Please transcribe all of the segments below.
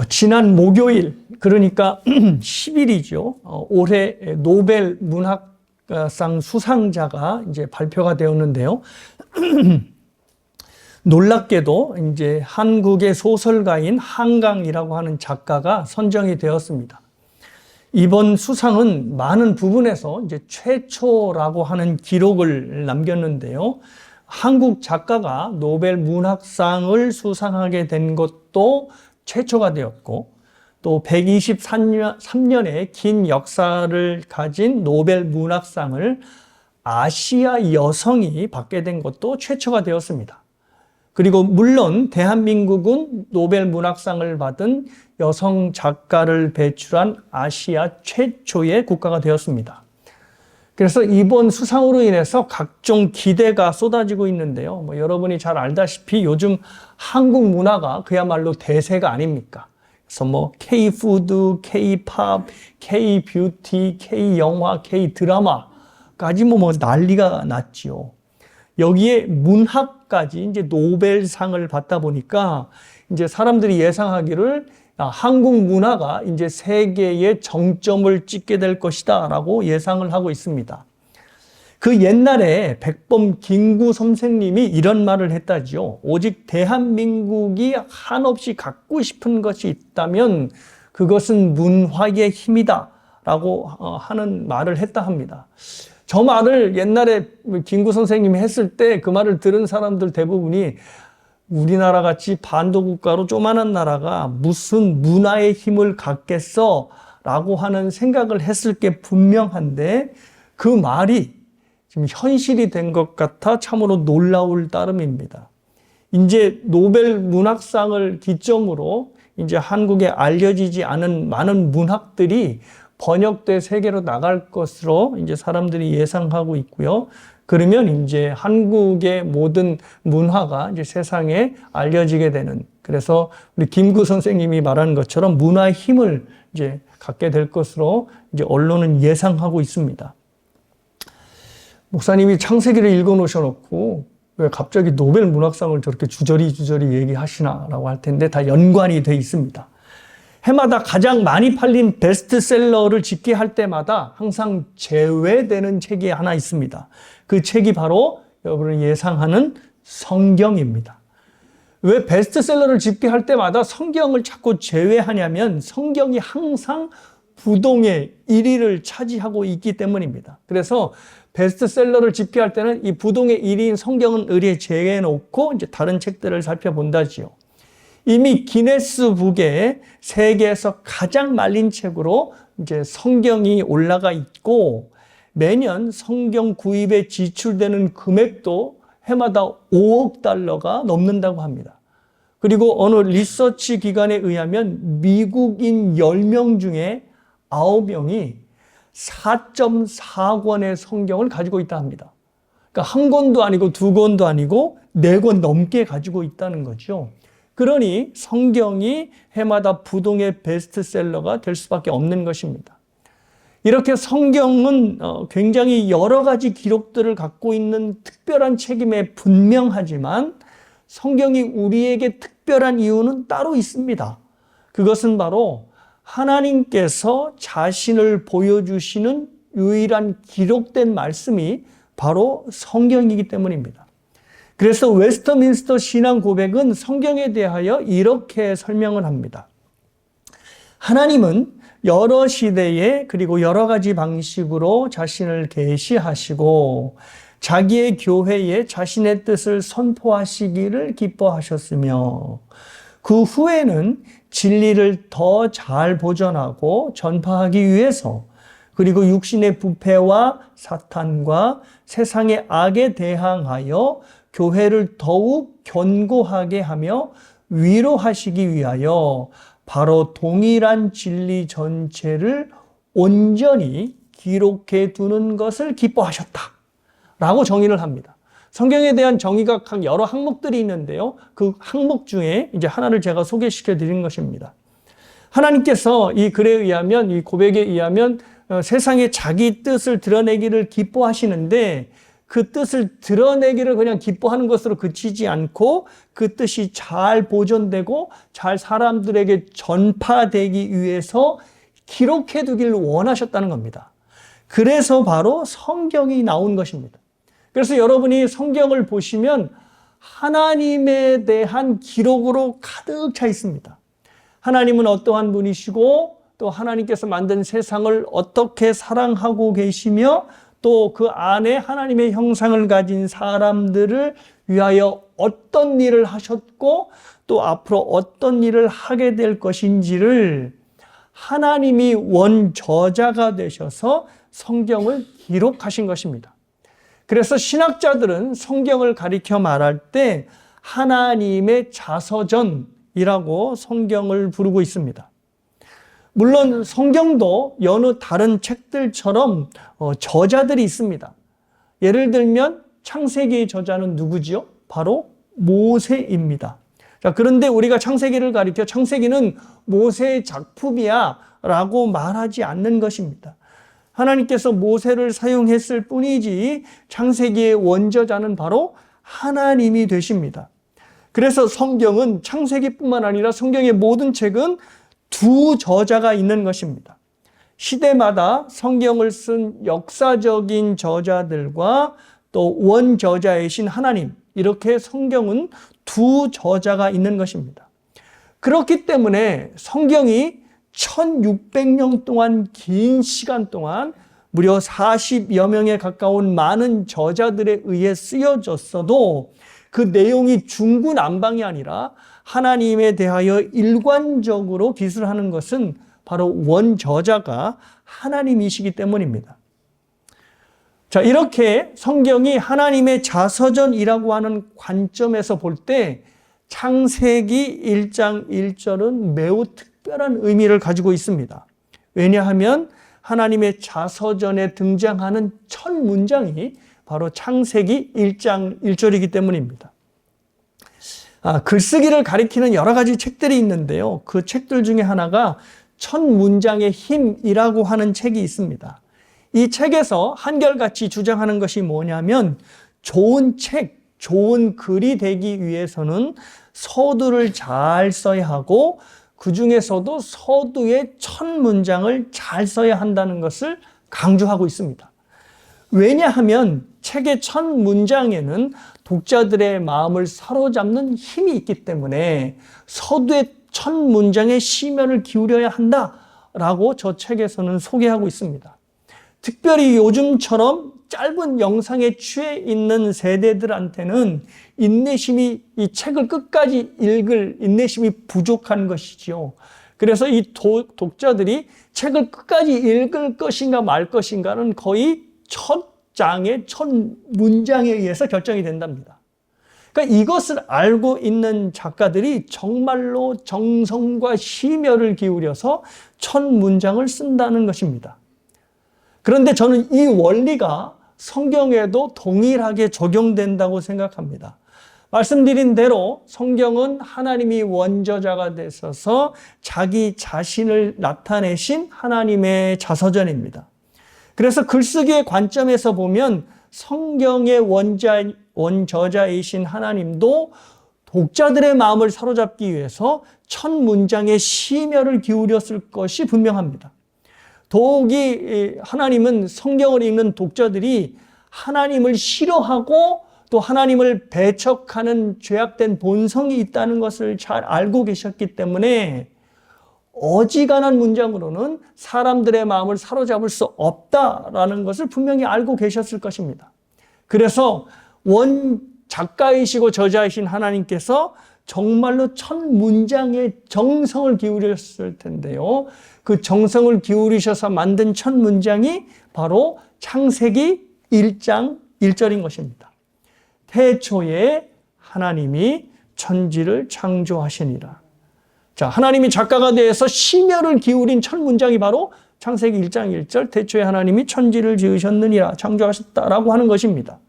지난 목요일, 그러니까 10일이죠. 올해 노벨 문학상 수상자가 이제 발표가 되었는데요. 놀랍게도 이제 한국의 소설가인 한강이라고 하는 작가가 선정이 되었습니다. 이번 수상은 많은 부분에서 이제 최초라고 하는 기록을 남겼는데요. 한국 작가가 노벨 문학상을 수상하게 된 것도 최초가 되었고, 또 123년의 긴 역사를 가진 노벨 문학상을 아시아 여성이 받게 된 것도 최초가 되었습니다. 그리고 물론 대한민국은 노벨 문학상을 받은 여성 작가를 배출한 아시아 최초의 국가가 되었습니다. 그래서 이번 수상으로 인해서 각종 기대가 쏟아지고 있는데요. 여러분이 잘 알다시피 요즘 한국 문화가 그야말로 대세가 아닙니까? 그래서 K-푸드, K-팝, K-뷰티, K-영화, K-드라마까지 난리가 났지요. 여기에 문학까지 이제 노벨상을 받다 보니까 이제 사람들이 예상하기를 한국 문화가 이제 세계의 정점을 찍게 될 것이다 라고 예상을 하고 있습니다. 그 옛날에 백범 김구 선생님이 이런 말을 했다지요. 오직 대한민국이 한없이 갖고 싶은 것이 있다면 그것은 문화의 힘이다 라고 하는 말을 했다 합니다. 저 말을 옛날에 김구 선생님이 했을 때 그 말을 들은 사람들 대부분이 우리나라 같이 반도국가로 조그마한 나라가 무슨 문화의 힘을 갖겠어 라고 하는 생각을 했을 게 분명한데, 그 말이 지금 현실이 된 것 같아 참으로 놀라울 따름입니다. 이제 노벨 문학상을 기점으로 이제 한국에 알려지지 않은 많은 문학들이 번역돼 세계로 나갈 것으로 이제 사람들이 예상하고 있고요. 그러면 이제 한국의 모든 문화가 이제 세상에 알려지게 되는, 그래서 우리 김구 선생님이 말하는 것처럼 문화의 힘을 이제 갖게 될 것으로 이제 언론은 예상하고 있습니다. 목사님이 창세기를 읽어 놓으셔놓고 왜 갑자기 노벨 문학상을 저렇게 주저리 얘기하시나라고 할 텐데 다 연관이 돼 있습니다. 해마다 가장 많이 팔린 베스트셀러를 짓게 할 때마다 항상 제외되는 책이 하나 있습니다. 그 책이 바로 여러분이 예상하는 성경입니다. 왜 베스트셀러를 짓게 할 때마다 성경을 자꾸 제외하냐면 성경이 항상 부동의 1위를 차지하고 있기 때문입니다. 그래서 베스트셀러를 집계할 때는 이 부동의 1위인 성경은 의리에 제외해 놓고 이제 다른 책들을 살펴본다지요. 이미 기네스북에 세계에서 가장 말린 책으로 이제 성경이 올라가 있고, 매년 성경 구입에 지출되는 금액도 해마다 5억 달러가 넘는다고 합니다. 그리고 어느 리서치 기관에 의하면 미국인 10명 중에 9명이 4.4권의 성경을 가지고 있다 합니다. 그러니까 한 권도 아니고 두 권도 아니고 4권 넘게 가지고 있다는 거죠. 그러니 성경이 해마다 부동의 베스트셀러가 될 수밖에 없는 것입니다. 이렇게 성경은 굉장히 여러 가지 기록들을 갖고 있는 특별한 책임에 분명하지만 성경이 우리에게 특별한 이유는 따로 있습니다. 그것은 바로 하나님께서 자신을 보여주시는 유일한 기록된 말씀이 바로 성경이기 때문입니다. 그래서 웨스터민스터 신앙 고백은 성경에 대하여 이렇게 설명을 합니다. 하나님은 여러 시대에 그리고 여러 가지 방식으로 자신을 계시하시고 자기의 교회에 자신의 뜻을 선포하시기를 기뻐하셨으며, 그 후에는 진리를 더 잘 보존하고 전파하기 위해서, 그리고 육신의 부패와 사탄과 세상의 악에 대항하여 교회를 더욱 견고하게 하며 위로하시기 위하여 바로 동일한 진리 전체를 온전히 기록해 두는 것을 기뻐하셨다 라고 정의를 합니다. 성경에 대한 정의가 여러 항목들이 있는데요. 그 항목 중에 이제 하나를 제가 소개시켜 드린 것입니다. 하나님께서 이 글에 의하면, 이 고백에 의하면 세상에 자기 뜻을 드러내기를 기뻐하시는데, 그 뜻을 드러내기를 그냥 기뻐하는 것으로 그치지 않고 그 뜻이 잘 보존되고 잘 사람들에게 전파되기 위해서 기록해 두기를 원하셨다는 겁니다. 그래서 바로 성경이 나온 것입니다. 그래서 여러분이 성경을 보시면 하나님에 대한 기록으로 가득 차 있습니다. 하나님은 어떠한 분이시고 또 하나님께서 만든 세상을 어떻게 사랑하고 계시며 또 그 안에 하나님의 형상을 가진 사람들을 위하여 어떤 일을 하셨고 또 앞으로 어떤 일을 하게 될 것인지를 하나님이 원저자가 되셔서 성경을 기록하신 것입니다. 그래서 신학자들은 성경을 가리켜 말할 때 하나님의 자서전이라고 성경을 부르고 있습니다. 물론 성경도 여느 다른 책들처럼 저자들이 있습니다. 예를 들면 창세기의 저자는 누구지요? 바로 모세입니다. 자, 그런데 우리가 창세기를 가리켜 창세기는 모세의 작품이야 라고 말하지 않는 것입니다. 하나님께서 모세를 사용했을 뿐이지 창세기의 원저자는 바로 하나님이 되십니다. 그래서 성경은 창세기뿐만 아니라 성경의 모든 책은 두 저자가 있는 것입니다. 시대마다 성경을 쓴 역사적인 저자들과 또 원저자이신 하나님, 이렇게 성경은 두 저자가 있는 것입니다. 그렇기 때문에 성경이 1600년 동안 긴 시간 동안 무려 40여 명에 가까운 많은 저자들에 의해 쓰여졌어도 그 내용이 중구난방이 아니라 하나님에 대하여 일관적으로 기술하는 것은 바로 원저자가 하나님이시기 때문입니다. 자, 이렇게 성경이 하나님의 자서전이라고 하는 관점에서 볼 때 창세기 1장 1절은 매우 특별한 의미를 가지고 있습니다. 왜냐하면 하나님의 자서전에 등장하는 첫 문장이 바로 창세기 1장 1절이기 때문입니다. 글쓰기를 가리키는 여러 가지 책들이 있는데요. 그 책들 중에 하나가 첫 문장의 힘이라고 하는 책이 있습니다. 이 책에서 한결같이 주장하는 것이 뭐냐면 좋은 책, 좋은 글이 되기 위해서는 서두를 잘 써야 하고 그 중에서도 서두의 첫 문장을 잘 써야 한다는 것을 강조하고 있습니다. 왜냐하면 책의 첫 문장에는 독자들의 마음을 사로잡는 힘이 있기 때문에 서두의 첫 문장에 심혈을 기울여야 한다라고 저 책에서는 소개하고 있습니다. 특별히 요즘처럼 짧은 영상에 취해 있는 세대들한테는 인내심이, 이 책을 끝까지 읽을 인내심이 부족한 것이지요. 그래서 이 독자들이 책을 끝까지 읽을 것인가 말 것인가는 거의 첫 장의 첫 문장에 의해서 결정이 된답니다. 그러니까 이것을 알고 있는 작가들이 정말로 정성과 심혈을 기울여서 첫 문장을 쓴다는 것입니다. 그런데 저는 이 원리가 성경에도 동일하게 적용된다고 생각합니다. 말씀드린 대로 성경은 하나님이 원저자가 되셔서 자기 자신을 나타내신 하나님의 자서전입니다. 그래서 글쓰기의 관점에서 보면 성경의 원저자이신 하나님도 독자들의 마음을 사로잡기 위해서 첫 문장에 심혈을 기울였을 것이 분명합니다. 더욱이 하나님은 성경을 읽는 독자들이 하나님을 싫어하고 또 하나님을 배척하는 죄악된 본성이 있다는 것을 잘 알고 계셨기 때문에 어지간한 문장으로는 사람들의 마음을 사로잡을 수 없다라는 것을 분명히 알고 계셨을 것입니다. 그래서 원 작가이시고 저자이신 하나님께서 정말로 첫 문장에 정성을 기울였을 텐데요. 그 정성을 기울이셔서 만든 첫 문장이 바로 창세기 1장 1절인 것입니다. 태초에 하나님이 천지를 창조하시니라. 자, 하나님이 작가가 되어서 심혈을 기울인 첫 문장이 바로 창세기 1장 1절 태초에 하나님이 천지를 지으셨느니라, 창조하셨다라고 하는 것입니다.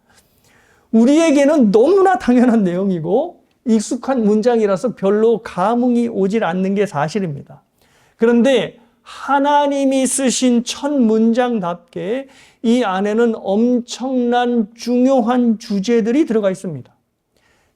우리에게는 너무나 당연한 내용이고 익숙한 문장이라서 별로 감흥이 오질 않는 게 사실입니다. 그런데 하나님이 쓰신 첫 문장답게 이 안에는 엄청난 중요한 주제들이 들어가 있습니다.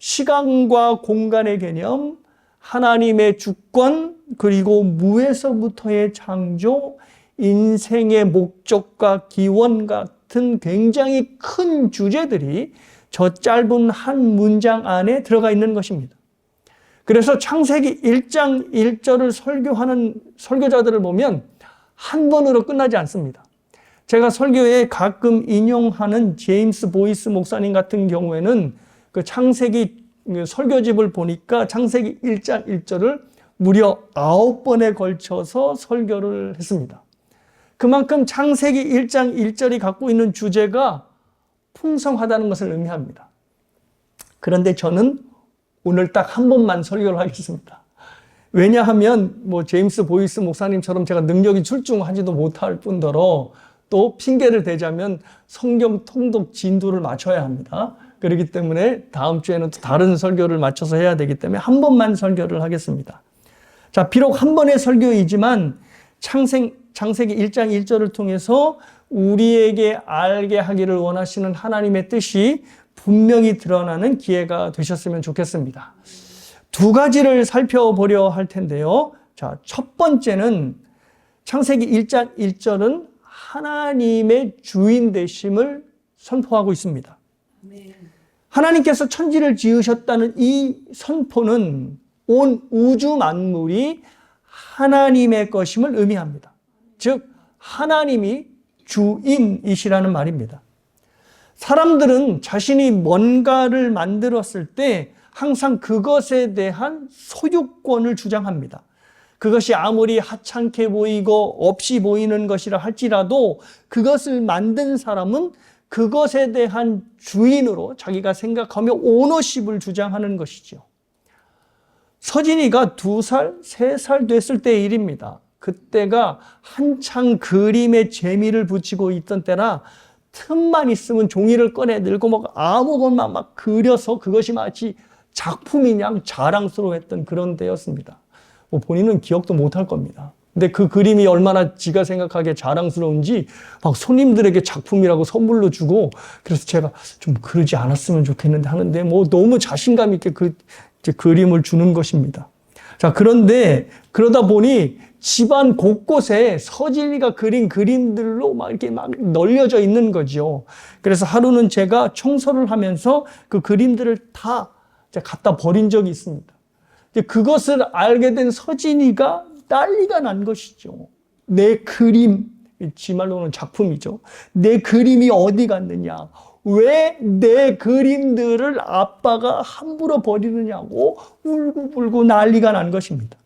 시간과 공간의 개념, 하나님의 주권, 그리고 무에서부터의 창조, 인생의 목적과 기원 같은 굉장히 큰 주제들이 저 짧은 한 문장 안에 들어가 있는 것입니다. 그래서 창세기 1장 1절을 설교하는 설교자들을 보면 한 번으로 끝나지 않습니다. 제가 설교에 가끔 인용하는 제임스 보이스 목사님 같은 경우에는 그 창세기 설교집을 보니까 창세기 1장 1절을 무려 9번에 걸쳐서 설교를 했습니다. 그만큼 창세기 1장 1절이 갖고 있는 주제가 풍성하다는 것을 의미합니다. 그런데 저는 오늘 딱 한 번만 설교를 하겠습니다. 왜냐하면 제임스 보이스 목사님처럼 제가 능력이 출중하지도 못할 뿐더러 또 핑계를 대자면 성경 통독 진도를 맞춰야 합니다. 그렇기 때문에 다음 주에는 또 다른 설교를 맞춰서 해야 되기 때문에 한 번만 설교를 하겠습니다. 자, 비록 한 번의 설교이지만 창세기 1장 1절을 통해서 우리에게 알게 하기를 원하시는 하나님의 뜻이 분명히 드러나는 기회가 되셨으면 좋겠습니다. 두 가지를 살펴보려 할 텐데요. 자, 첫 번째는 창세기 1장 1절은 하나님의 주인 되심을 선포하고 있습니다. 하나님께서 천지를 지으셨다는 이 선포는 온 우주 만물이 하나님의 것임을 의미합니다. 즉, 하나님이 주인이시라는 말입니다. 사람들은 자신이 뭔가를 만들었을 때 항상 그것에 대한 소유권을 주장합니다. 그것이 아무리 하찮게 보이고 없이 보이는 것이라 할지라도 그것을 만든 사람은 그것에 대한 주인으로 자기가 생각하며 오너십을 주장하는 것이죠. 서진이가 2살, 3살 됐을 때의 일입니다. 그때가 한창 그림에 재미를 붙이고 있던 때라 틈만 있으면 종이를 꺼내 들고 아무거나 막 그려서 그것이 마치 작품이냐 자랑스러워했던 그런 때였습니다. 본인은 기억도 못할 겁니다. 근데 그 그림이 얼마나 지가 생각하기에 자랑스러운지 막 손님들에게 작품이라고 선물로 주고, 그래서 제가 좀 그러지 않았으면 좋겠는데 하는데 너무 자신감 있게 이제 그림을 주는 것입니다. 자, 그런데 그러다 보니 집안 곳곳에 서진이가 그린 그림들로 이렇게 널려져 있는 거죠. 그래서 하루는 제가 청소를 하면서 그 그림들을 다 갖다 버린 적이 있습니다. 그것을 알게 된 서진이가 난리가 난 것이죠. 내 그림, 지 말로는 작품이죠. 내 그림이 어디 갔느냐? 왜 내 그림들을 아빠가 함부로 버리느냐고 울고불고 난리가 난 것입니다.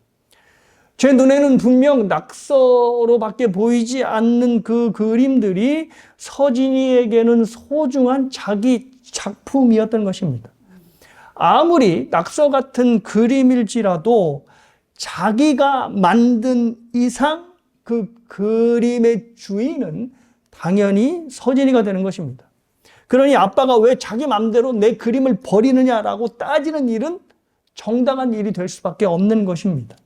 제 눈에는 분명 낙서로밖에 보이지 않는 그 그림들이 서진이에게는 소중한 자기 작품이었던 것입니다. 아무리 낙서 같은 그림일지라도 자기가 만든 이상 그 그림의 주인은 당연히 서진이가 되는 것입니다. 그러니 아빠가 왜 자기 마음대로 내 그림을 버리느냐라고 따지는 일은 정당한 일이 될 수밖에 없는 것입니다.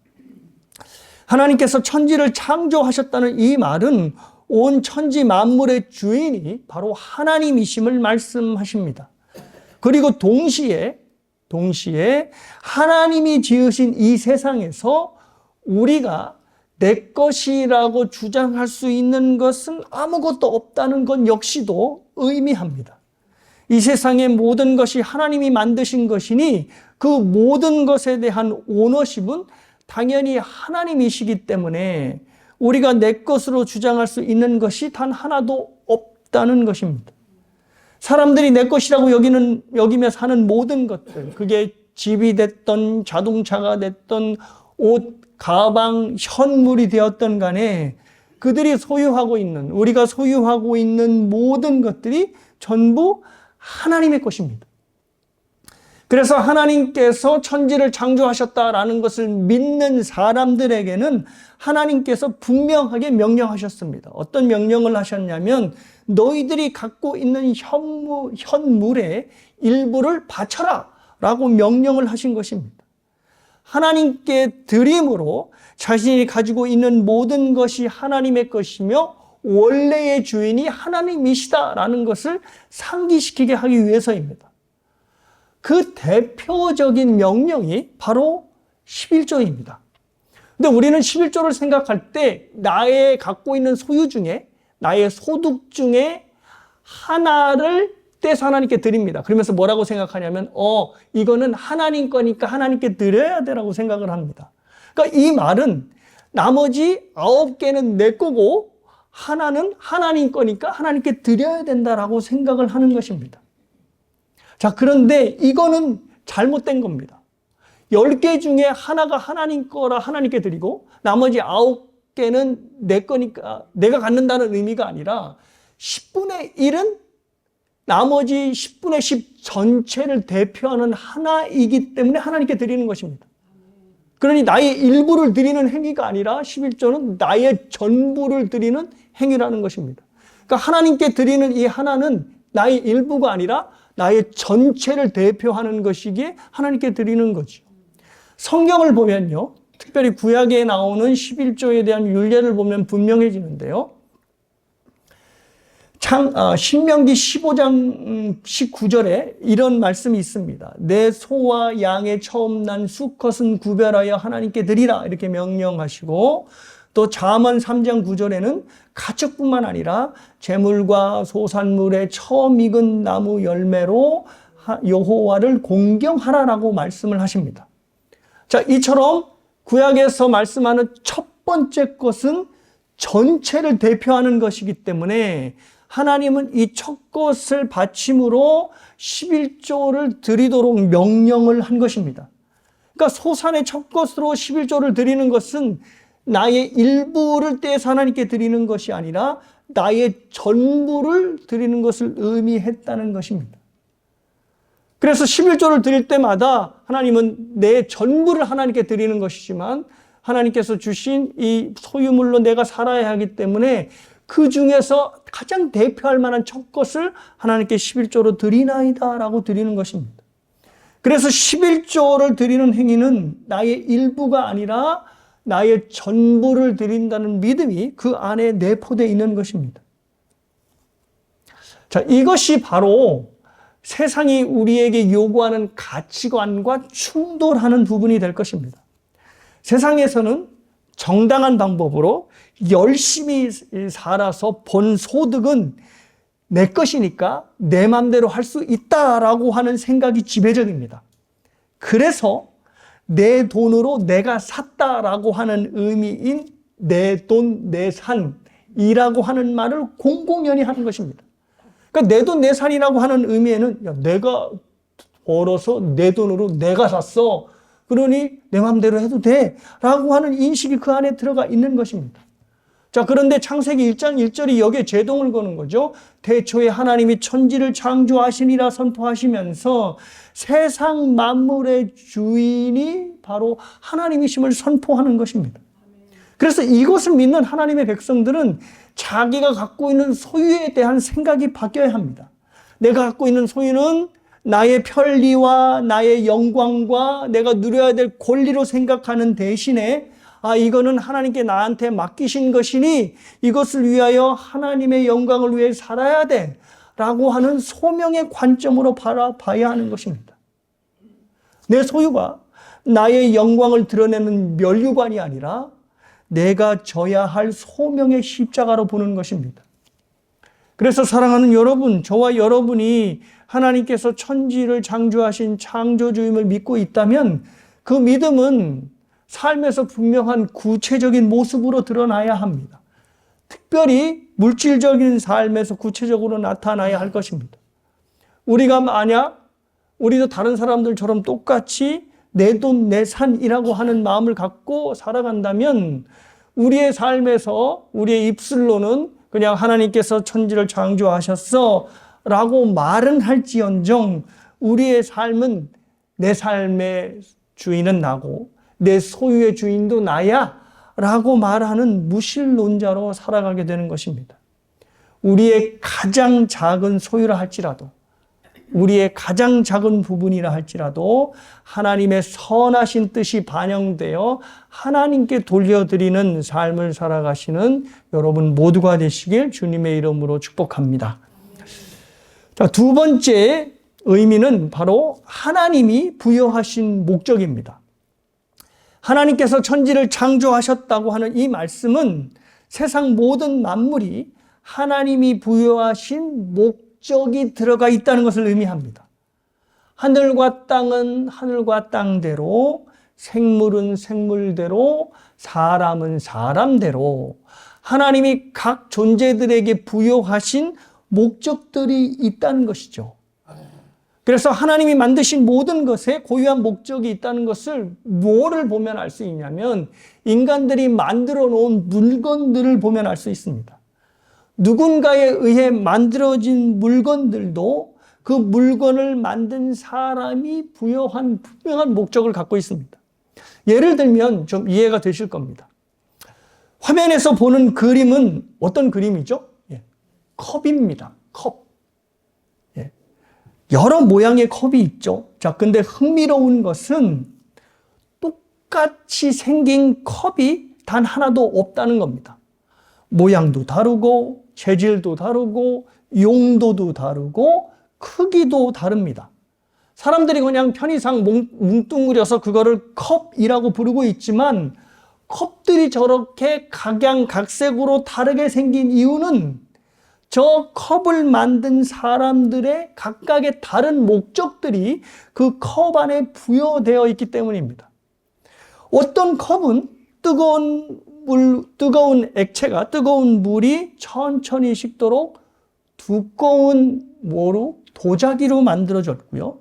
하나님께서 천지를 창조하셨다는 이 말은 온 천지 만물의 주인이 바로 하나님이심을 말씀하십니다. 그리고 동시에 하나님이 지으신 이 세상에서 우리가 내 것이라고 주장할 수 있는 것은 아무것도 없다는 것 역시도 의미합니다. 이 세상의 모든 것이 하나님이 만드신 것이니 그 모든 것에 대한 오너십은 당연히 하나님이시기 때문에 우리가 내 것으로 주장할 수 있는 것이 단 하나도 없다는 것입니다. 사람들이 내 것이라고 여기며 사는 모든 것들, 그게 집이 됐던 자동차가 됐던 옷, 가방, 현물이 되었던 간에 그들이 소유하고 있는, 우리가 소유하고 있는 모든 것들이 전부 하나님의 것입니다. 그래서 하나님께서 천지를 창조하셨다라는 것을 믿는 사람들에게는 하나님께서 분명하게 명령하셨습니다. 어떤 명령을 하셨냐면 너희들이 갖고 있는 현물의 일부를 바쳐라 라고 명령을 하신 것입니다. 하나님께 드림으로 자신이 가지고 있는 모든 것이 하나님의 것이며 원래의 주인이 하나님이시다라는 것을 상기시키게 하기 위해서입니다. 그 대표적인 명령이 바로 11조입니다. 근데 우리는 11조를 생각할 때 나의 갖고 있는 소유 중에, 나의 소득 중에 하나를 떼서 하나님께 드립니다. 그러면서 뭐라고 생각하냐면 이거는 하나님 거니까 하나님께 드려야 되라고 생각을 합니다. 그러니까 이 말은 나머지 9개는 내 거고 하나는 하나님 거니까 하나님께 드려야 된다라고 생각을 하는 것입니다. 자, 그런데 이거는 잘못된 겁니다. 10개 중에 하나가 하나님 거라 하나님께 드리고 나머지 9개는 내 거니까 내가 갖는다는 의미가 아니라 10분의 1은 나머지 10분의 10 전체를 대표하는 하나이기 때문에 하나님께 드리는 것입니다. 그러니 나의 일부를 드리는 행위가 아니라 11조는 나의 전부를 드리는 행위라는 것입니다. 그러니까 하나님께 드리는 이 하나는 나의 일부가 아니라 나의 전체를 대표하는 것이기에 하나님께 드리는 거죠. 성경을 보면요, 특별히 구약에 나오는 11조에 대한 율례를 보면 분명해지는데요. 신명기 15장 19절에 이런 말씀이 있습니다. 내 소와 양의 처음 난 수컷은 구별하여 하나님께 드리라 이렇게 명령하시고, 또 잠언 3장 9절에는 가축뿐만 아니라 재물과 소산물의 처음 익은 나무 열매로 여호와를 공경하라라고 말씀을 하십니다. 자, 이처럼 구약에서 말씀하는 첫 번째 것은 전체를 대표하는 것이기 때문에 하나님은 이 첫 것을 바침으로 11조를 드리도록 명령을 한 것입니다. 그러니까 소산의 첫 것으로 11조를 드리는 것은 나의 일부를 떼서 하나님께 드리는 것이 아니라 나의 전부를 드리는 것을 의미했다는 것입니다. 그래서 11조를 드릴 때마다 하나님은 내 전부를 하나님께 드리는 것이지만 하나님께서 주신 이 소유물로 내가 살아야 하기 때문에 그 중에서 가장 대표할 만한 첫 것을 하나님께 11조로 드리나이다 라고 드리는 것입니다. 그래서 11조를 드리는 행위는 나의 일부가 아니라 나의 전부를 드린다는 믿음이 그 안에 내포되어 있는 것입니다. 자, 이것이 바로 세상이 우리에게 요구하는 가치관과 충돌하는 부분이 될 것입니다. 세상에서는 정당한 방법으로 열심히 살아서 번 소득은 내 것이니까 내 마음대로 할 수 있다라고 하는 생각이 지배적입니다. 그래서 내 돈으로 내가 샀다라고 하는 의미인 내 돈, 내 산이라고 하는 말을 공공연히 하는 것입니다. 그러니까 내 돈, 내 산이라고 하는 의미에는 야, 내가 벌어서 내 돈으로 내가 샀어. 그러니 내 마음대로 해도 돼. 라고 하는 인식이 그 안에 들어가 있는 것입니다. 자, 그런데 창세기 1장 1절이 여기에 제동을 거는 거죠. 태초에 하나님이 천지를 창조하시니라 선포하시면서 세상 만물의 주인이 바로 하나님이심을 선포하는 것입니다. 그래서 이것을 믿는 하나님의 백성들은 자기가 갖고 있는 소유에 대한 생각이 바뀌어야 합니다. 내가 갖고 있는 소유는 나의 편리와 나의 영광과 내가 누려야 될 권리로 생각하는 대신에 이거는 하나님께 나한테 맡기신 것이니 이것을 위하여 하나님의 영광을 위해 살아야 돼 라고 하는 소명의 관점으로 바라봐야 하는 것입니다. 내 소유가 나의 영광을 드러내는 면류관이 아니라 내가 져야 할 소명의 십자가로 보는 것입니다. 그래서 사랑하는 여러분, 저와 여러분이 하나님께서 천지를 창조하신 창조주임을 믿고 있다면 그 믿음은 삶에서 분명한 구체적인 모습으로 드러나야 합니다. 특별히 물질적인 삶에서 구체적으로 나타나야 할 것입니다. 우리가 만약 우리도 다른 사람들처럼 똑같이 내 돈, 내 산이라고 하는 마음을 갖고 살아간다면 우리의 삶에서 우리의 입술로는 그냥 하나님께서 천지를 창조하셨어 라고 말은 할지언정 우리의 삶은 내 삶의 주인은 나고 내 소유의 주인도 나야 라고 말하는 무신론자로 살아가게 되는 것입니다. 우리의 가장 작은 소유라 할지라도 우리의 가장 작은 부분이라 할지라도 하나님의 선하신 뜻이 반영되어 하나님께 돌려드리는 삶을 살아가시는 여러분 모두가 되시길 주님의 이름으로 축복합니다. 자, 두 번째 의미는 바로 하나님이 부여하신 목적입니다. 하나님께서 천지를 창조하셨다고 하는 이 말씀은 세상 모든 만물이 하나님이 부여하신 목적이 들어가 있다는 것을 의미합니다. 하늘과 땅은 하늘과 땅대로, 생물은 생물대로, 사람은 사람대로 하나님이 각 존재들에게 부여하신 목적들이 있다는 것이죠. 그래서 하나님이 만드신 모든 것에 고유한 목적이 있다는 것을 뭐를 보면 알 수 있냐면 인간들이 만들어 놓은 물건들을 보면 알 수 있습니다. 누군가에 의해 만들어진 물건들도 그 물건을 만든 사람이 부여한 분명한 목적을 갖고 있습니다. 예를 들면 좀 이해가 되실 겁니다. 화면에서 보는 그림은 어떤 그림이죠? 컵입니다. 컵. 여러 모양의 컵이 있죠. 자, 근데 흥미로운 것은 똑같이 생긴 컵이 단 하나도 없다는 겁니다. 모양도 다르고, 재질도 다르고, 용도도 다르고, 크기도 다릅니다. 사람들이 그냥 편의상 뭉뚱그려서 그거를 컵이라고 부르고 있지만, 컵들이 저렇게 각양각색으로 다르게 생긴 이유는 저 컵을 만든 사람들의 각각의 다른 목적들이 그 컵 안에 부여되어 있기 때문입니다. 어떤 컵은 뜨거운 액체가, 뜨거운 물이 천천히 식도록 두꺼운 도자기로 만들어졌고요.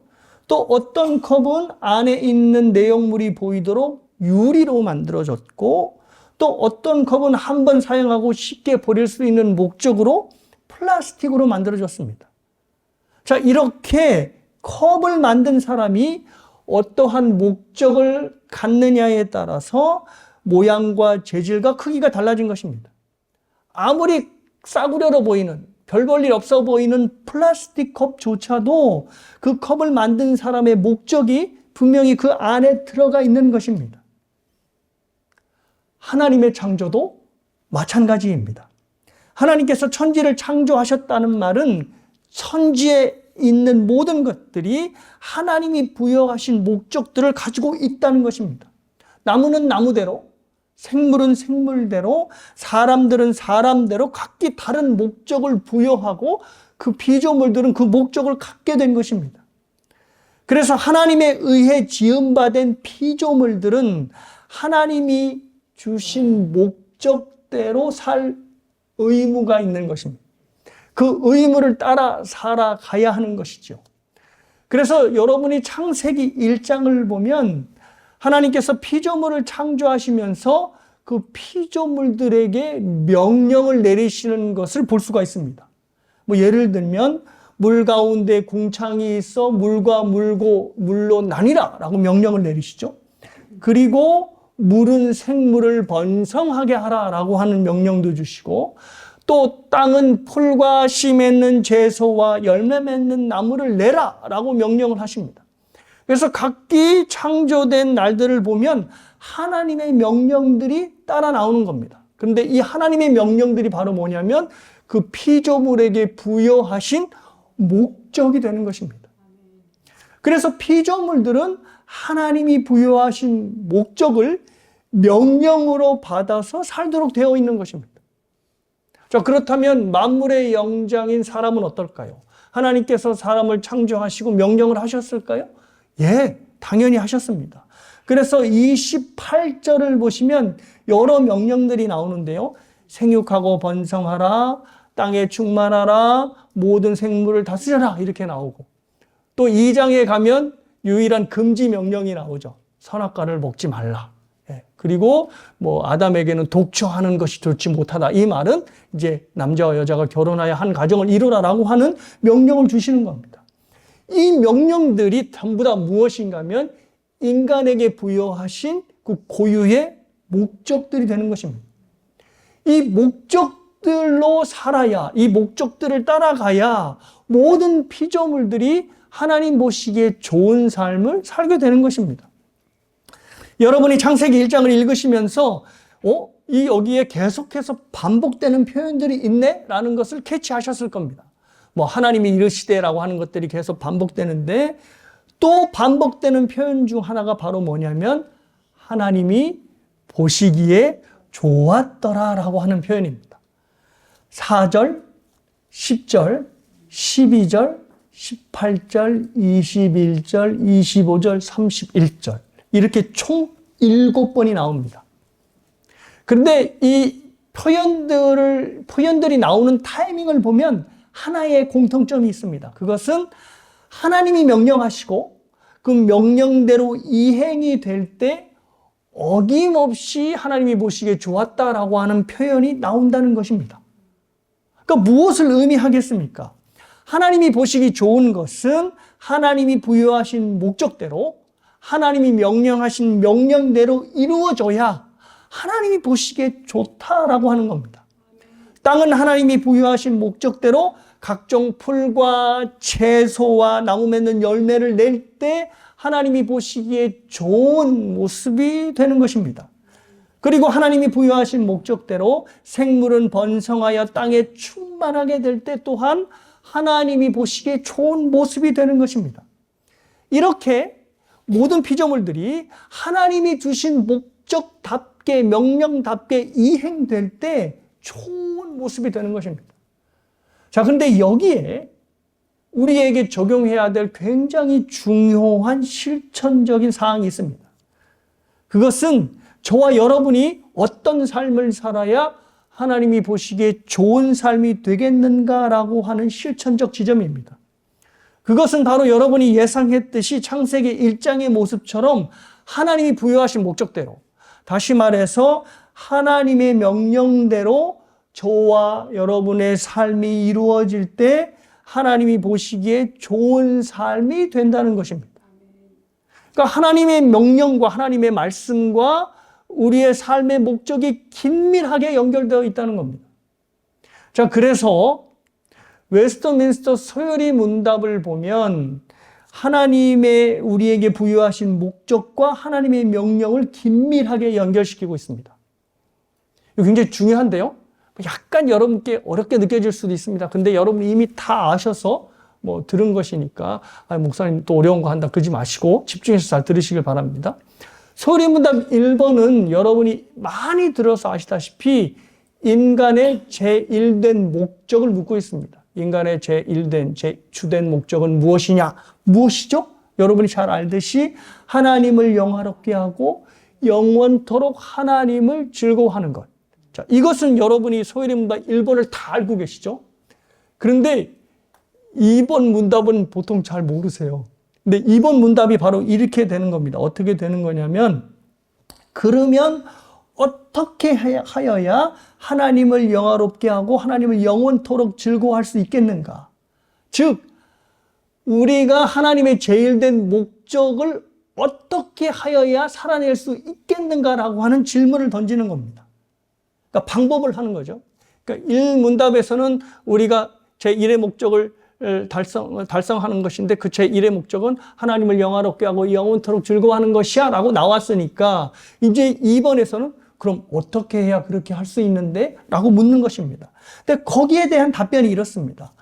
또 어떤 컵은 안에 있는 내용물이 보이도록 유리로 만들어졌고, 또 어떤 컵은 한 번 사용하고 쉽게 버릴 수 있는 목적으로 플라스틱으로 만들어졌습니다. 자, 이렇게 컵을 만든 사람이 어떠한 목적을 갖느냐에 따라서 모양과 재질과 크기가 달라진 것입니다. 아무리 싸구려로 보이는, 별 볼 일 없어 보이는 플라스틱 컵조차도 그 컵을 만든 사람의 목적이 분명히 그 안에 들어가 있는 것입니다. 하나님의 창조도 마찬가지입니다. 하나님께서 천지를 창조하셨다는 말은 천지에 있는 모든 것들이 하나님이 부여하신 목적들을 가지고 있다는 것입니다. 나무는 나무대로, 생물은 생물대로, 사람들은 사람대로 각기 다른 목적을 부여하고 그 피조물들은 그 목적을 갖게 된 것입니다. 그래서 하나님에 의해 지음받은 피조물들은 하나님이 주신 목적대로 살 의무가 있는 것입니다. 그 의무를 따라 살아가야 하는 것이죠. 그래서 여러분이 창세기 1장을 보면 하나님께서 피조물을 창조하시면서 그 피조물들에게 명령을 내리시는 것을 볼 수가 있습니다. 예를 들면 물 가운데 궁창이 있어 물과 물로 나뉘라 라고 명령을 내리시죠. 그리고 물은 생물을 번성하게 하라라고 하는 명령도 주시고, 또 땅은 풀과 씨 맺는 채소와 열매 맺는 나무를 내라라고 명령을 하십니다. 그래서 각기 창조된 날들을 보면 하나님의 명령들이 따라 나오는 겁니다. 그런데 이 하나님의 명령들이 바로 뭐냐면 그 피조물에게 부여하신 목적이 되는 것입니다. 그래서 피조물들은 하나님이 부여하신 목적을 명령으로 받아서 살도록 되어 있는 것입니다. 자, 그렇다면 만물의 영장인 사람은 어떨까요? 하나님께서 사람을 창조하시고 명령을 하셨을까요? 예, 당연히 하셨습니다. 그래서 28절을 보시면 여러 명령들이 나오는데요. 생육하고 번성하라, 땅에 충만하라, 모든 생물을 다스려라 이렇게 나오고, 또 2장에 가면 유일한 금지 명령이 나오죠. 선악과를 먹지 말라. 그리고 아담에게는 독초하는 것이 좋지 못하다. 이 말은 이제 남자와 여자가 결혼하여 한 가정을 이루라라고 하는 명령을 주시는 겁니다. 이 명령들이 전부 다 무엇인가 하면 인간에게 부여하신 그 고유의 목적들이 되는 것입니다. 이 목적 목적들로 살아야, 이 목적들을 따라가야 모든 피조물들이 하나님 보시기에 좋은 삶을 살게 되는 것입니다. 여러분이 창세기 1장을 읽으시면서 여기에 계속해서 반복되는 표현들이 있네? 라는 것을 캐치하셨을 겁니다. 하나님이 이르시되라고 하는 것들이 계속 반복되는데, 또 반복되는 표현 중 하나가 바로 뭐냐면 하나님이 보시기에 좋았더라라고 하는 표현입니다. 4절, 10절, 12절, 18절, 21절, 25절, 31절 이렇게 총 7번이 나옵니다. 그런데 이 표현들이 나오는 타이밍을 보면 하나의 공통점이 있습니다. 그것은 하나님이 명령하시고 그 명령대로 이행이 될 때 어김없이 하나님이 보시기에 좋았다라고 하는 표현이 나온다는 것입니다. 그러니까 무엇을 의미하겠습니까? 하나님이 보시기 좋은 것은 하나님이 부여하신 목적대로, 하나님이 명령하신 명령대로 이루어져야 하나님이 보시기에 좋다라고 하는 겁니다. 땅은 하나님이 부여하신 목적대로 각종 풀과 채소와 나무 맺는 열매를 낼 때 하나님이 보시기에 좋은 모습이 되는 것입니다. 그리고 하나님이 부여하신 목적대로 생물은 번성하여 땅에 충만하게 될 때 또한 하나님이 보시기에 좋은 모습이 되는 것입니다. 이렇게 모든 피조물들이 하나님이 주신 목적답게, 명령답게 이행될 때 좋은 모습이 되는 것입니다. 자, 근데 여기에 우리에게 적용해야 될 굉장히 중요한 실천적인 사항이 있습니다. 그것은 저와 여러분이 어떤 삶을 살아야 하나님이 보시기에 좋은 삶이 되겠는가라고 하는 실천적 지점입니다. 그것은 바로 여러분이 예상했듯이 창세기 1장의 모습처럼 하나님이 부여하신 목적대로, 다시 말해서 하나님의 명령대로 저와 여러분의 삶이 이루어질 때 하나님이 보시기에 좋은 삶이 된다는 것입니다. 그러니까 하나님의 명령과 하나님의 말씀과 우리의 삶의 목적이 긴밀하게 연결되어 있다는 겁니다. 자, 그래서 웨스트민스터 소요리 문답을 보면 하나님의 우리에게 부여하신 목적과 하나님의 명령을 긴밀하게 연결시키고 있습니다. 이거 굉장히 중요한데요. 약간 여러분께 어렵게 느껴질 수도 있습니다. 근데 여러분이 이미 다 아셔서 들은 것이니까 목사님 또 어려운 거 한다 그러지 마시고 집중해서 잘 들으시길 바랍니다. 소요리문답 1번은 여러분이 많이 들어서 아시다시피 인간의 제1된 목적을 묻고 있습니다. 인간의 제1된, 주된 목적은 무엇이냐? 무엇이죠? 여러분이 잘 알듯이 하나님을 영화롭게 하고 영원토록 하나님을 즐거워하는 것. 자, 이것은 여러분이 소요리 문답 1번을 다 알고 계시죠? 그런데 2번 문답은 보통 잘 모르세요. 근데 2번 문답이 바로 이렇게 되는 겁니다. 어떻게 되는 거냐면, 그러면 어떻게 하여야 하나님을 영화롭게 하고 하나님을 영원토록 즐거워할 수 있겠는가? 즉, 우리가 하나님의 제일된 목적을 어떻게 하여야 살아낼 수 있겠는가라고 하는 질문을 던지는 겁니다. 그러니까 방법을 하는 거죠. 그러니까 1문답에서는 우리가 제1의 목적을 달성하는 것인데 그 제1의 목적은 하나님을 영화롭게 하고 영원토록 즐거워하는 것이야 라고 나왔으니까 이제 2번에서는 그럼 어떻게 해야 그렇게 할 수 있는데? 라고 묻는 것입니다. 근데 거기에 대한 답변이 이렇습니다.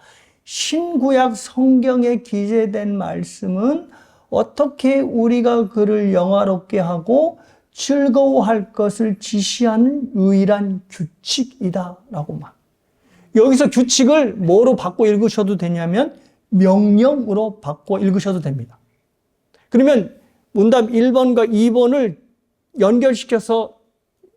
신구약 성경에 기재된 말씀은 어떻게 우리가 그를 영화롭게 하고 즐거워할 것을 지시하는 유일한 규칙이다 라고 막. 여기서 규칙을 뭐로 바꿔 읽으셔도 되냐면 명령으로 바꿔 읽으셔도 됩니다. 그러면 문답 1번과 2번을 연결시켜서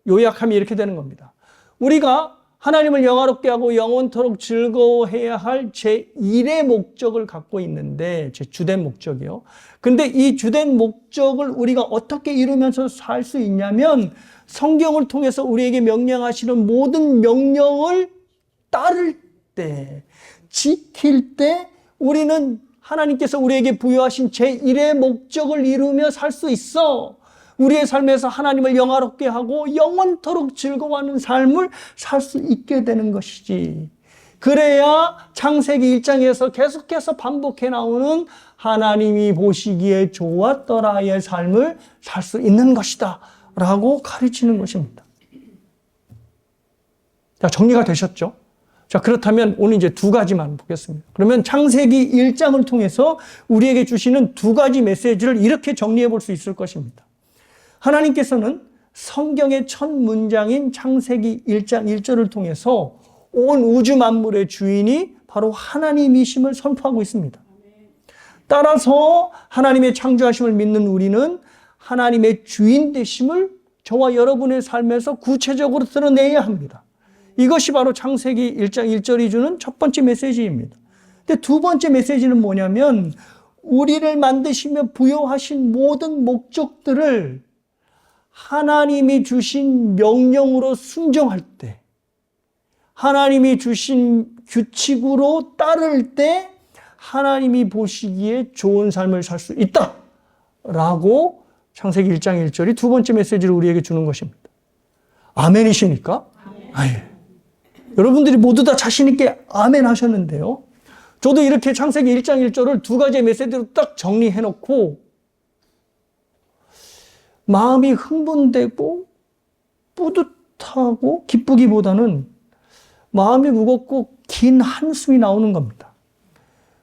요약하면 이렇게 되는 겁니다. 우리가 하나님을 영화롭게 하고 영원토록 즐거워해야 할 제1의 목적을 갖고 있는데, 제 주된 목적이요. 근데 이 주된 목적을 우리가 어떻게 이루면서 살 수 있냐면 성경을 통해서 우리에게 명령하시는 모든 명령을 따를 때, 지킬 때 우리는 하나님께서 우리에게 부여하신 제1의 목적을 이루며 살 수 있어. 우리의 삶에서 하나님을 영화롭게 하고 영원토록 즐거워하는 삶을 살 수 있게 되는 것이지. 그래야 창세기 1장에서 계속해서 반복해 나오는 하나님이 보시기에 좋았더라의 삶을 살 수 있는 것이다 라고 가르치는 것입니다. 자, 정리가 되셨죠? 자, 그렇다면 오늘 이제 두 가지만 보겠습니다. 그러면 창세기 1장을 통해서 우리에게 주시는 두 가지 메시지를 이렇게 정리해 볼 수 있을 것입니다. 하나님께서는 성경의 첫 문장인 창세기 1장 1절을 통해서 온 우주 만물의 주인이 바로 하나님이심을 선포하고 있습니다. 따라서 하나님의 창조하심을 믿는 우리는 하나님의 주인 되심을 저와 여러분의 삶에서 구체적으로 드러내야 합니다. 이것이 바로 창세기 1장 1절이 주는 첫 번째 메시지입니다. 근데 두 번째 메시지는 뭐냐면 우리를 만드시며 부여하신 모든 목적들을 하나님이 주신 명령으로 순종할 때, 하나님이 주신 규칙으로 따를 때 하나님이 보시기에 좋은 삶을 살 수 있다 라고 창세기 1장 1절이 두 번째 메시지를 우리에게 주는 것입니다. 아멘이십니까? 아멘. 여러분들이 모두 다 자신 있게 아멘 하셨는데요. 저도 이렇게 창세기 1장 1절을 두 가지의 메시지로 딱 정리해 놓고 마음이 흥분되고 뿌듯하고 기쁘기보다는 마음이 무겁고 긴 한숨이 나오는 겁니다.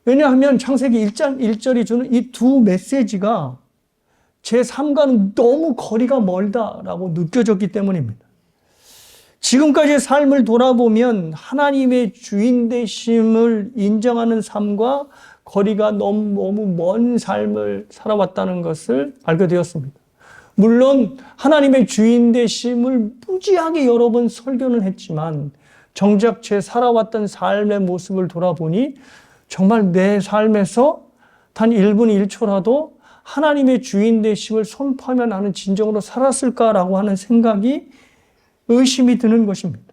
왜냐하면 창세기 1장 1절이 주는 이 두 메시지가 제 삶과는 너무 거리가 멀다라고 느껴졌기 때문입니다. 지금까지의 삶을 돌아보면 하나님의 주인 되심을 인정하는 삶과 거리가 너무 먼 삶을 살아왔다는 것을 알게 되었습니다. 물론 하나님의 주인 되심을 무지하게 여러 번 설교는 했지만 정작 제 살아왔던 삶의 모습을 돌아보니 정말 내 삶에서 단 1분 1초라도 하나님의 주인 되심을 선포하며 나는 진정으로 살았을까라고 하는 생각이 의심이 드는 것입니다.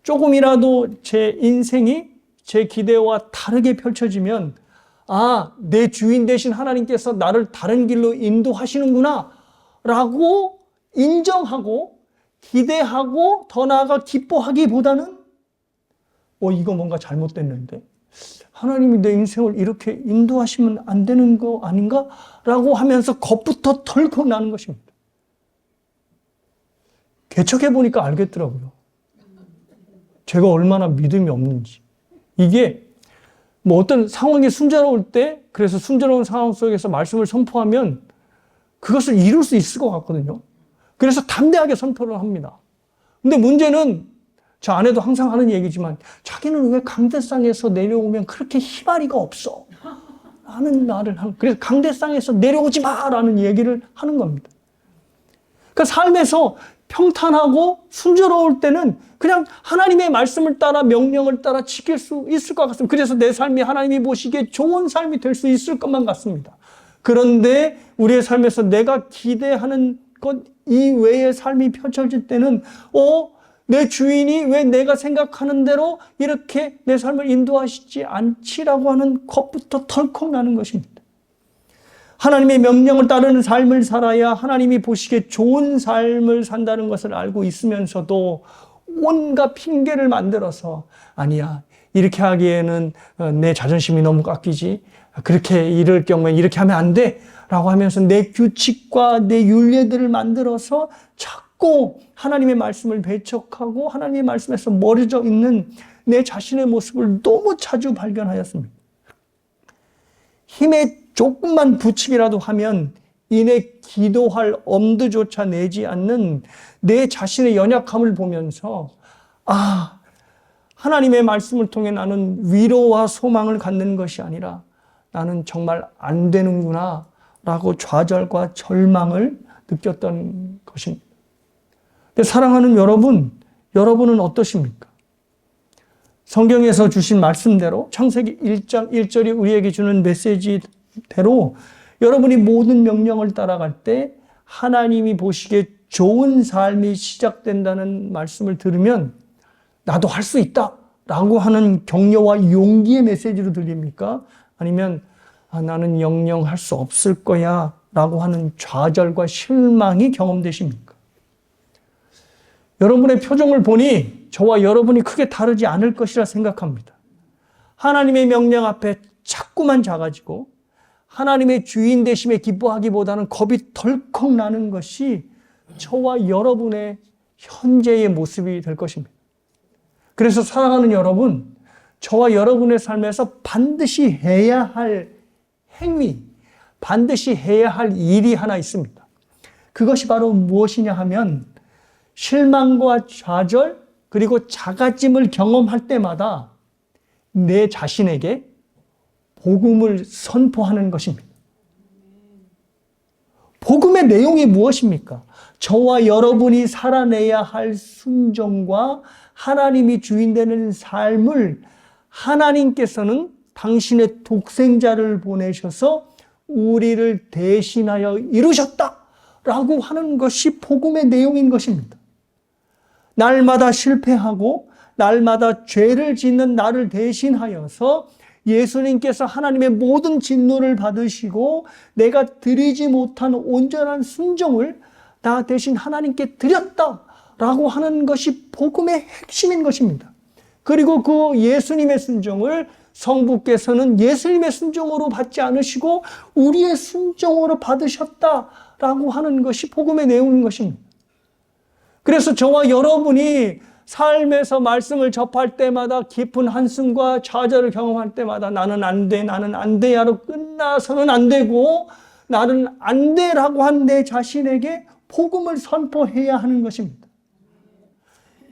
조금이라도 제 인생이 제 기대와 다르게 펼쳐지면 내 주인 되신 하나님께서 나를 다른 길로 인도하시는구나 라고 인정하고 기대하고 더 나아가 기뻐하기보다는 이거 뭔가 잘못됐는데 하나님이 내 인생을 이렇게 인도하시면 안 되는 거 아닌가? 라고 하면서 겁부터 덜컥 나는 것입니다. 개척해 보니까 알겠더라고요. 제가 얼마나 믿음이 없는지. 이게 어떤 상황이 순조로울 때, 그래서 순조로운 상황 속에서 말씀을 선포하면 그것을 이룰 수 있을 것 같거든요. 그래서 담대하게 선포를 합니다. 근데 문제는 저 아내도 항상 하는 얘기지만 자기는 왜 강대상에서 내려오면 그렇게 희마리가 없어? 라는 말을 하는, 그래서 강대상에서 내려오지 마! 라는 얘기를 하는 겁니다. 그러니까 삶에서 평탄하고 순조로울 때는 그냥 하나님의 말씀을 따라 명령을 따라 지킬 수 있을 것 같습니다. 그래서 내 삶이 하나님이 보시기에 좋은 삶이 될 수 있을 것만 같습니다. 그런데 우리의 삶에서 내가 기대하는 것 이외의 삶이 펼쳐질 때는 내 주인이 왜 내가 생각하는 대로 이렇게 내 삶을 인도하시지 않지라고 하는 겁부터 덜컥 나는 것입니다. 하나님의 명령을 따르는 삶을 살아야 하나님이 보시기에 좋은 삶을 산다는 것을 알고 있으면서도 온갖 핑계를 만들어서 아니야, 이렇게 하기에는 내 자존심이 너무 깎이지, 그렇게 이럴 경우에 이렇게 하면 안 돼 라고 하면서 내 규칙과 내 율례들을 만들어서 자꾸 하나님의 말씀을 배척하고 하나님의 말씀에서 멀어져 있는 내 자신의 모습을 너무 자주 발견하였습니다. 힘에 조금만 부치기라도 하면 이내 기도할 엄두조차 내지 않는 내 자신의 연약함을 보면서 하나님의 말씀을 통해 나는 위로와 소망을 갖는 것이 아니라 나는 정말 안 되는구나 라고 좌절과 절망을 느꼈던 것입니다. 근데 사랑하는 여러분은 어떠십니까? 성경에서 주신 말씀대로 창세기 1장 1절이 우리에게 주는 메시지대로 여러분이 모든 명령을 따라갈 때 하나님이 보시기에 좋은 삶이 시작된다는 말씀을 들으면 나도 할 수 있다 라고 하는 격려와 용기의 메시지로 들립니까? 아니면 나는 영영 할 수 없을 거야 라고 하는 좌절과 실망이 경험되십니까? 여러분의 표정을 보니 저와 여러분이 크게 다르지 않을 것이라 생각합니다. 하나님의 명령 앞에 자꾸만 작아지고 하나님의 주인 되심에 기뻐하기보다는 겁이 덜컥 나는 것이 저와 여러분의 현재의 모습이 될 것입니다. 그래서 사랑하는 여러분, 저와 여러분의 삶에서 반드시 해야 할 행위, 반드시 해야 할 일이 하나 있습니다. 그것이 바로 무엇이냐 하면 실망과 좌절 그리고 작아짐을 경험할 때마다 내 자신에게 복음을 선포하는 것입니다. 복음의 내용이 무엇입니까? 저와 여러분이 살아내야 할 순종과 하나님이 주인 되는 삶을 하나님께서는 당신의 독생자를 보내셔서 우리를 대신하여 이루셨다라고 하는 것이 복음의 내용인 것입니다. 날마다 실패하고 날마다 죄를 짓는 나를 대신하여서 예수님께서 하나님의 모든 진노를 받으시고 내가 드리지 못한 온전한 순종을 나 대신 하나님께 드렸다라고 하는 것이 복음의 핵심인 것입니다. 그리고 그 예수님의 순종을 성부께서는 예수님의 순종으로 받지 않으시고 우리의 순종으로 받으셨다라고 하는 것이 복음의 내용인 것입니다. 그래서 저와 여러분이 삶에서 말씀을 접할 때마다 깊은 한숨과 좌절을 경험할 때마다 나는 안 돼, 나는 안 돼야로 끝나서는 안 되고 나는 안 돼라고 한 내 자신에게 복음을 선포해야 하는 것입니다.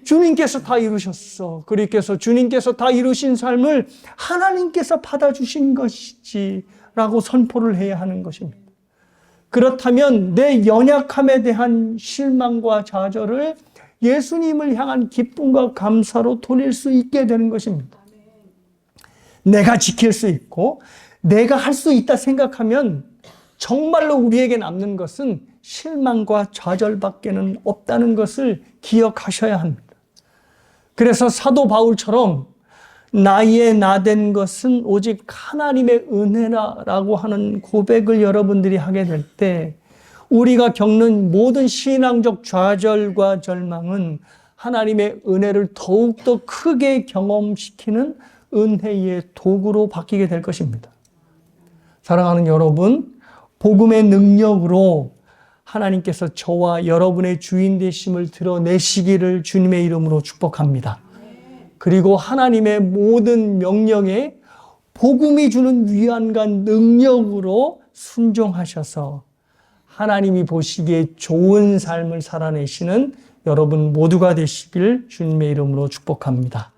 주님께서 다 이루셨어. 그리께서 주님께서 다 이루신 삶을 하나님께서 받아주신 것이지 라고 선포를 해야 하는 것입니다. 그렇다면 내 연약함에 대한 실망과 좌절을 예수님을 향한 기쁨과 감사로 돌릴 수 있게 되는 것입니다. 내가 지킬 수 있고 내가 할 수 있다 생각하면 정말로 우리에게 남는 것은 실망과 좌절밖에는 없다는 것을 기억하셔야 합니다. 그래서 사도 바울처럼 나의 나된 것은 오직 하나님의 은혜라고 하는 고백을 여러분들이 하게 될 때 우리가 겪는 모든 신앙적 좌절과 절망은 하나님의 은혜를 더욱더 크게 경험시키는 은혜의 도구로 바뀌게 될 것입니다. 사랑하는 여러분, 복음의 능력으로 하나님께서 저와 여러분의 주인 되심을 드러내시기를 주님의 이름으로 축복합니다. 그리고 하나님의 모든 명령에 복음이 주는 위안과 능력으로 순종하셔서 하나님이 보시기에 좋은 삶을 살아내시는 여러분 모두가 되시길 주님의 이름으로 축복합니다.